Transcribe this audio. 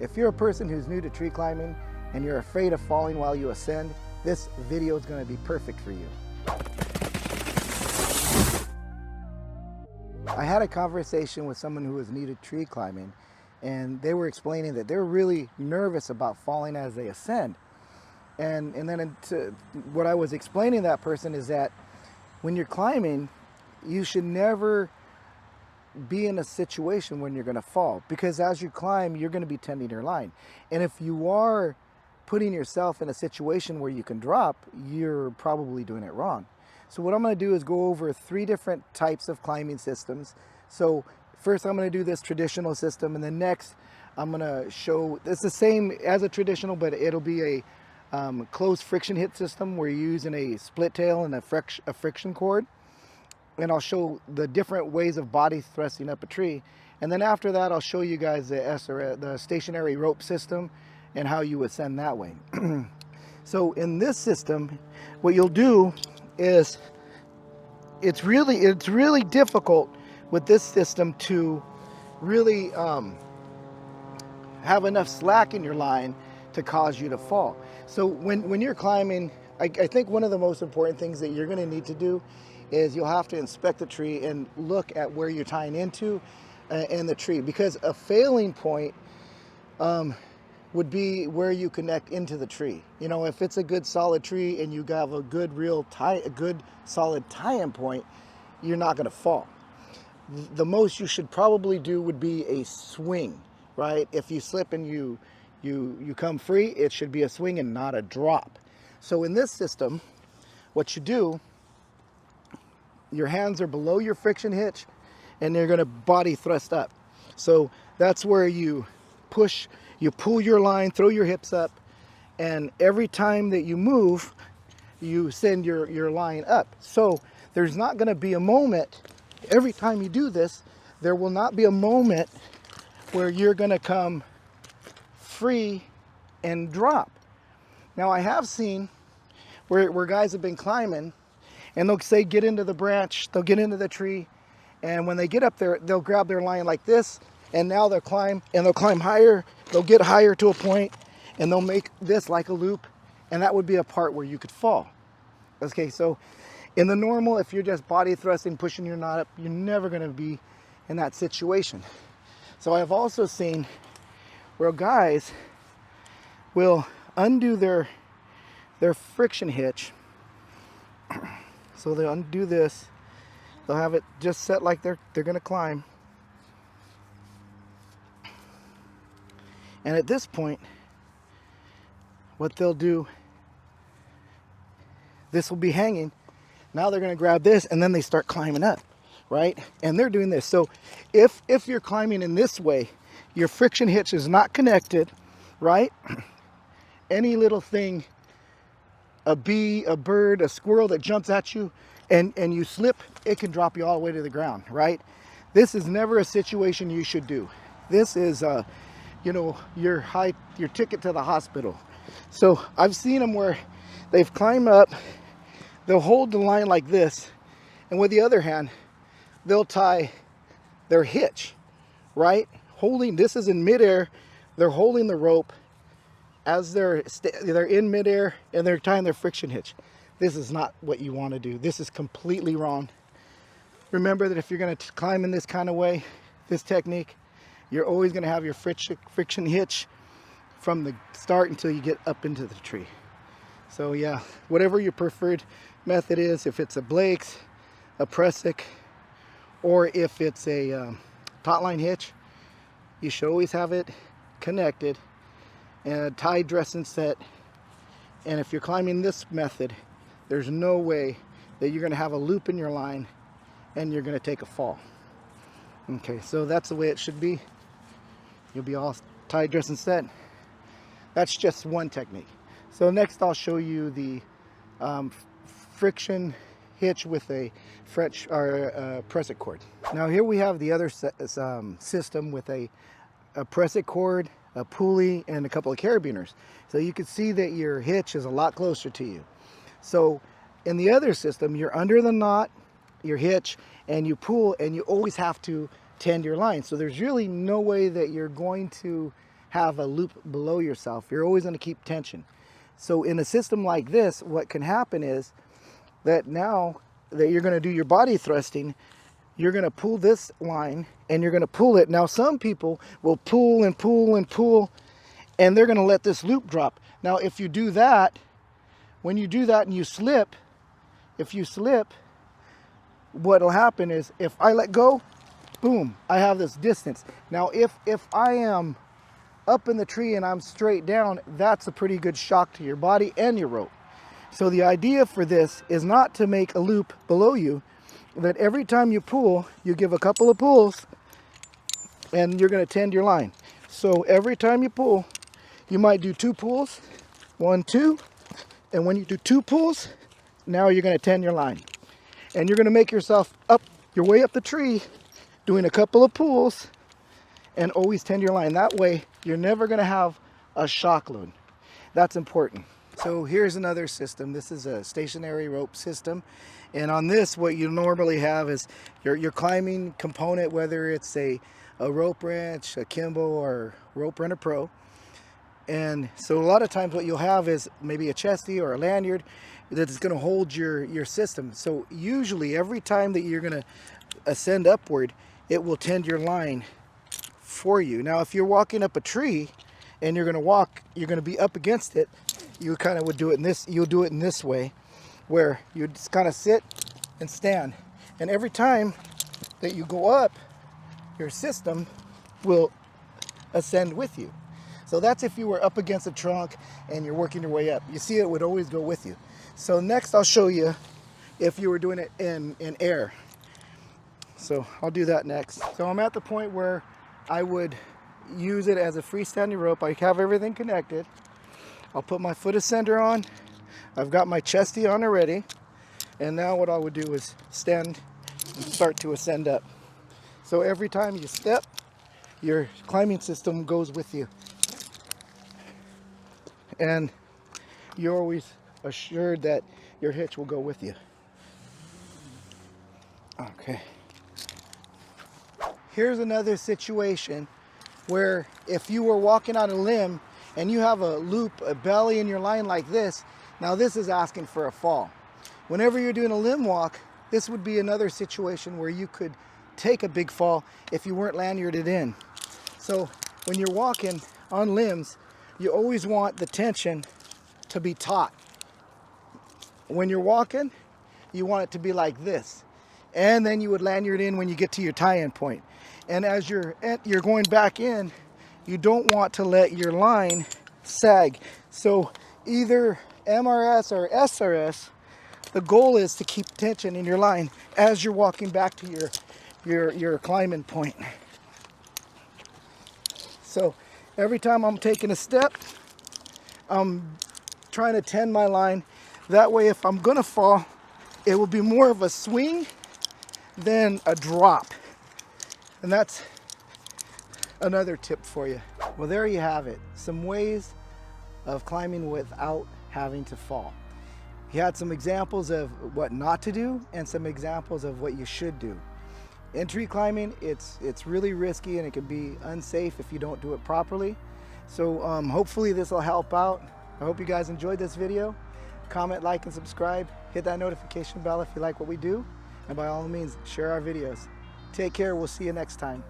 If you're a person who's new to tree climbing and you're afraid of falling while you ascend, this video is going to be perfect for you. I had a conversation with someone who was new to tree climbing, and they were explaining that they're really nervous about falling as they ascend. And then what I was explaining to that person is that when you're climbing, you should never be in a situation when you're going to fall, because as you climb, you're going to be tending your line. And if you are putting yourself in a situation where you can drop, you're probably doing it wrong. So what I'm going to do is go over 3 different types of climbing systems. So first I'm going to do this traditional system, and then next I'm going to show, it's the same as a traditional, but it'll be a closed friction hit system where you're using a split tail and a friction cord. And I'll show the different ways of body thrusting up a tree. And then after that, I'll show you guys the stationary rope system and how you ascend that way. So in this system, what you'll do is, it's really difficult with this system to really have enough slack in your line to cause you to fall. So when you're climbing, I think one of the most important things that you're going to need to do is you'll have to inspect the tree and look at where you're tying into and the tree, because a failing point would be where you connect into the tree. You know, if it's a good solid tree and you have a good solid tie-in point, you're not going to fall. The most you should probably do would be a swing, right? If you slip and you come free, it should be a swing and not a drop. So in this system, what you do, your hands are below your friction hitch and they're going to body thrust up. So that's where you push, you pull your line, throw your hips up, and every time that you move, you send your line up. So there's not going to be a moment, every time you do this, there will not be a moment where you're going to come free and drop. Now I have seen where guys have been climbing, and they'll say get into the branch, they'll get into the tree, and when they get up there, they'll grab their line like this, and now they'll climb higher, they'll get higher to a point, and they'll make this like a loop, and that would be a part where you could fall. Okay, so in the normal, if you're just body thrusting, pushing your knot up, you're never going to be in that situation. So I've also seen where guys will undo their friction hitch. So they'll undo this, they'll have it just set like they're going to climb. And at this point, what they'll do, this will be hanging. Now they're going to grab this, and then they start climbing up, right? And they're doing this. So if you're climbing in this way, your friction hitch is not connected, right? Any little thing, a bee, a bird, a squirrel that jumps at you and you slip, it can drop you all the way to the ground, right? This is never a situation you should do. This is you know, your ticket to the hospital. So I've seen them where they've climbed up, they'll hold the line like this, and with the other hand they'll tie their hitch, right? Holding, this is in midair, they're holding the rope as they're in midair, and they're tying their friction hitch. This is not what you want to do. This is completely wrong. Remember that if you're going to climb in this kind of way, this technique, you're always going to have your friction hitch from the start until you get up into the tree. So yeah, whatever your preferred method is, if it's a Blake's, a Pressic, or if it's a taut line hitch, you should always have it connected and tied, dress, and set. And if you're climbing this method, there's no way that you're going to have a loop in your line and you're going to take a fall. Okay, so that's the way it should be. You'll be all tied, dress, and set. That's just one technique. So next I'll show you the friction hitch with a Pressic cord. Now here we have the other system with a Pressic cord, a pulley, and a couple of carabiners. So you can see that your hitch is a lot closer to you. So in the other system, you're under the knot, your hitch, and you pull, and you always have to tend your line. So there's really no way that you're going to have a loop below yourself. You're always going to keep tension. So in a system like this, what can happen is that now that you're going to do your body thrusting, you're going to pull this line and you're going to pull it. Now some people will pull and pull and pull, and they're going to let this loop drop. Now if you do that, when you do that and you slip, if you slip, what will happen is if I let go, boom, I have this distance. Now if I am up in the tree and I'm straight down, that's a pretty good shock to your body and your rope. So the idea for this is not to make a loop below you, that every time you pull, you give a couple of pulls and you're going to tend your line. So every time you pull, you might do 2 pulls, 1, 2, and when you do 2 pulls, now you're going to tend your line. And you're going to make yourself up your way up the tree, doing a couple of pulls, and always tend your line. That way, you're never going to have a shock load. That's important. So here's another system. This is a stationary rope system. And on this, what you normally have is your climbing component, whether it's a rope wrench, a Kimbo, or Rope Runner Pro. And so a lot of times what you'll have is maybe a chesty or a lanyard that's going to hold your system. So usually every time that you're going to ascend upward, it will tend your line for you. Now if you're walking up a tree and you're going to be up against it, you kind of would do it in this, you'll do it in this way, where you just kind of sit and stand. And every time that you go up, your system will ascend with you. So that's if you were up against a trunk and you're working your way up. You see, it would always go with you. So next I'll show you if you were doing it in air. So I'll do that next. So I'm at the point where I would use it as a freestanding rope. I have everything connected. I'll put my foot ascender on. I've got my chesty on already. And now what I would do is stand and start to ascend up. So every time you step, your climbing system goes with you. And you're always assured that your hitch will go with you. Okay. Here's another situation where if you were walking on a limb and you have a loop, a belly in your line like this, now this is asking for a fall. Whenever you're doing a limb walk, this would be another situation where you could take a big fall if you weren't lanyarded in. So when you're walking on limbs, you always want the tension to be taut. When you're walking, you want it to be like this. And then you would lanyard in when you get to your tie-in point. And as you're going back in, you don't want to let your line sag. So either MRS or SRS, the goal is to keep tension in your line as you're walking back to your climbing point. So every time I'm taking a step, I'm trying to tend my line. That way, if I'm gonna fall, it will be more of a swing than a drop. And that's another tip for you. Well, there you have it. Some ways of climbing without having to fall. You had some examples of what not to do and some examples of what you should do. In tree climbing, it's really risky and it can be unsafe if you don't do it properly. So hopefully this will help out. I hope you guys enjoyed this video. Comment, like, and subscribe. Hit that notification bell if you like what we do. And by all means, share our videos. Take care. We'll see you next time.